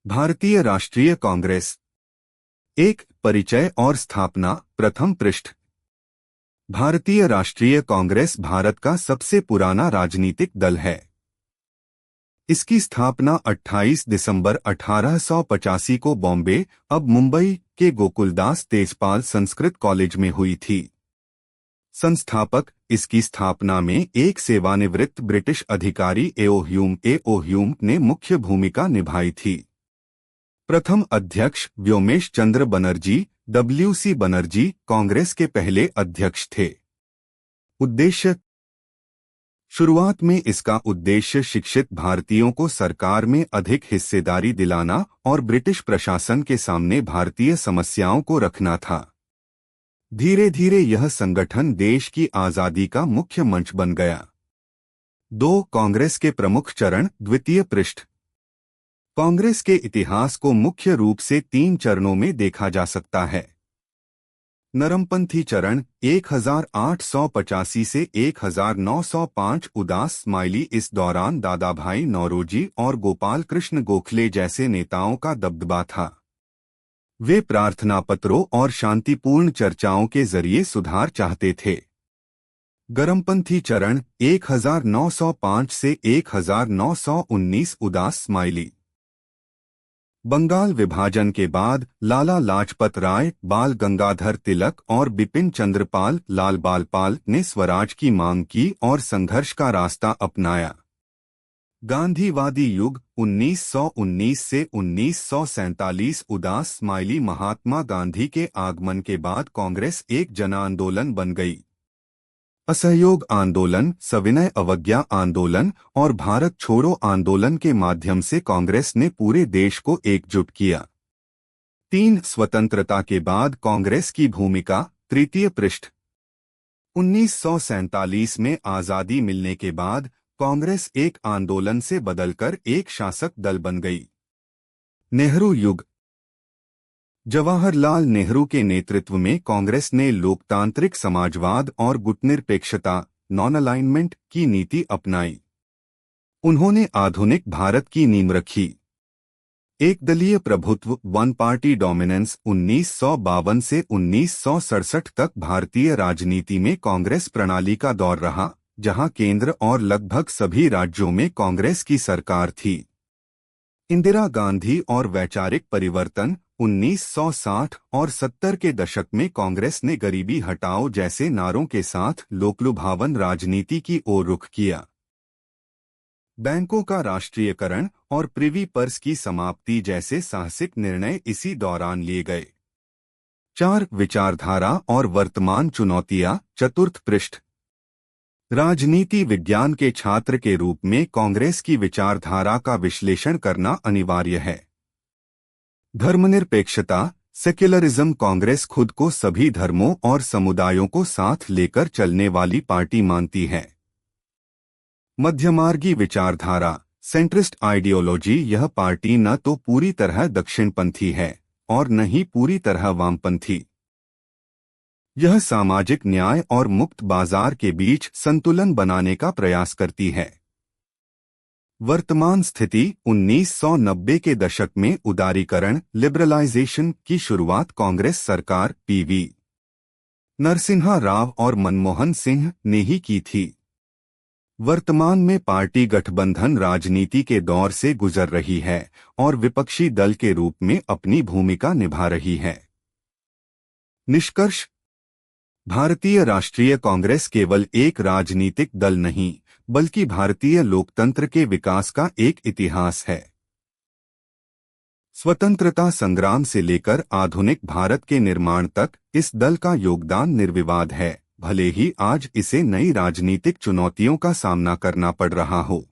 भारतीय राष्ट्रीय कांग्रेस। एक परिचय और स्थापना। प्रथम पृष्ठ। भारतीय राष्ट्रीय कांग्रेस भारत का सबसे पुराना राजनीतिक दल है। इसकी स्थापना 28 दिसंबर 1885 को बॉम्बे, अब मुंबई के गोकुलदास तेजपाल संस्कृत कॉलेज में हुई थी। संस्थापक। इसकी स्थापना में एक सेवानिवृत्त ब्रिटिश अधिकारी एओ ह्यूम ने मुख्य भूमिका निभाई थी। प्रथम अध्यक्ष व्योमेश चंद्र बनर्जी WC बनर्जी कांग्रेस के पहले अध्यक्ष थे। उद्देश्य। शुरुआत में इसका उद्देश्य शिक्षित भारतीयों को सरकार में अधिक हिस्सेदारी दिलाना और ब्रिटिश प्रशासन के सामने भारतीय समस्याओं को रखना था। धीरे धीरे यह संगठन देश की आजादी का मुख्य मंच बन गया। 2 कांग्रेस के प्रमुख चरण। द्वितीय पृष्ठ। कांग्रेस के इतिहास को मुख्य रूप से 3 चरणों में देखा जा सकता है। नरमपंथी चरण 1885 से 1905 उदास स्माइली। इस दौरान दादाभाई नौरोजी और गोपाल कृष्ण गोखले जैसे नेताओं का दबदबा था। वे प्रार्थना पत्रों और शांतिपूर्ण चर्चाओं के जरिए सुधार चाहते थे। गरमपंथी चरण 1905 से 1919 उदास स्माइली। बंगाल विभाजन के बाद लाला लाजपत राय, बाल गंगाधर तिलक और बिपिन चंद्रपाल लाल बालपाल ने स्वराज की मांग की और संघर्ष का रास्ता अपनाया। गांधीवादी युग 1919 से 1947 उदास स्माइली। महात्मा गांधी के आगमन के बाद कांग्रेस एक जन आंदोलन बन गई। असहयोग आंदोलन, सविनय अवज्ञा आंदोलन और भारत छोड़ो आंदोलन के माध्यम से कांग्रेस ने पूरे देश को एकजुट किया। 3 स्वतंत्रता के बाद कांग्रेस की भूमिका। तृतीय पृष्ठ। 1947 में आजादी मिलने के बाद कांग्रेस एक आंदोलन से बदलकर एक शासक दल बन गई। नेहरू युग। जवाहरलाल नेहरू के नेतृत्व में कांग्रेस ने लोकतांत्रिक समाजवाद और गुटनिरपेक्षता नॉन अलाइनमेंट की नीति अपनाई। उन्होंने आधुनिक भारत की नींव रखी। एकदलीय प्रभुत्व 1 पार्टी डोमिनेंस 1952 से 1967 तक भारतीय राजनीति में कांग्रेस प्रणाली का दौर रहा, जहां केंद्र और लगभग सभी राज्यों में कांग्रेस की सरकार थी। इंदिरा गांधी और वैचारिक परिवर्तन 1960 और 70 के दशक में कांग्रेस ने गरीबी हटाओ जैसे नारों के साथ लोकलुभावन राजनीति की ओर रुख किया। बैंकों का राष्ट्रीयकरण और प्रिवी पर्स की समाप्ति जैसे साहसिक निर्णय इसी दौरान लिए गए। 4 विचारधारा और वर्तमान चुनौतियां। चतुर्थ पृष्ठ। राजनीति विज्ञान के छात्र के रूप में कांग्रेस की विचारधारा का विश्लेषण करना अनिवार्य है। धर्मनिरपेक्षता सेक्युलरिज्म। कांग्रेस खुद को सभी धर्मों और समुदायों को साथ लेकर चलने वाली पार्टी मानती है। मध्यमार्गी विचारधारा सेंट्रिस्ट आइडियोलॉजी। यह पार्टी न तो पूरी तरह दक्षिणपंथी है और न ही पूरी तरह वामपंथी। यह सामाजिक न्याय और मुक्त बाजार के बीच संतुलन बनाने का प्रयास करती है। वर्तमान स्थिति। 1990 के दशक में उदारीकरण लिबरलाइजेशन की शुरुआत कांग्रेस सरकार PV नरसिम्हा राव और मनमोहन सिंह ने ही की थी। वर्तमान में पार्टी गठबंधन राजनीति के दौर से गुजर रही है और विपक्षी दल के रूप में अपनी भूमिका निभा रही है। निष्कर्ष। भारतीय राष्ट्रीय कांग्रेस केवल एक राजनीतिक दल नहीं, बल्कि भारतीय लोकतंत्र के विकास का एक इतिहास है। स्वतंत्रता संग्राम से लेकर आधुनिक भारत के निर्माण तक इस दल का योगदान निर्विवाद है, भले ही आज इसे नई राजनीतिक चुनौतियों का सामना करना पड़ रहा हो।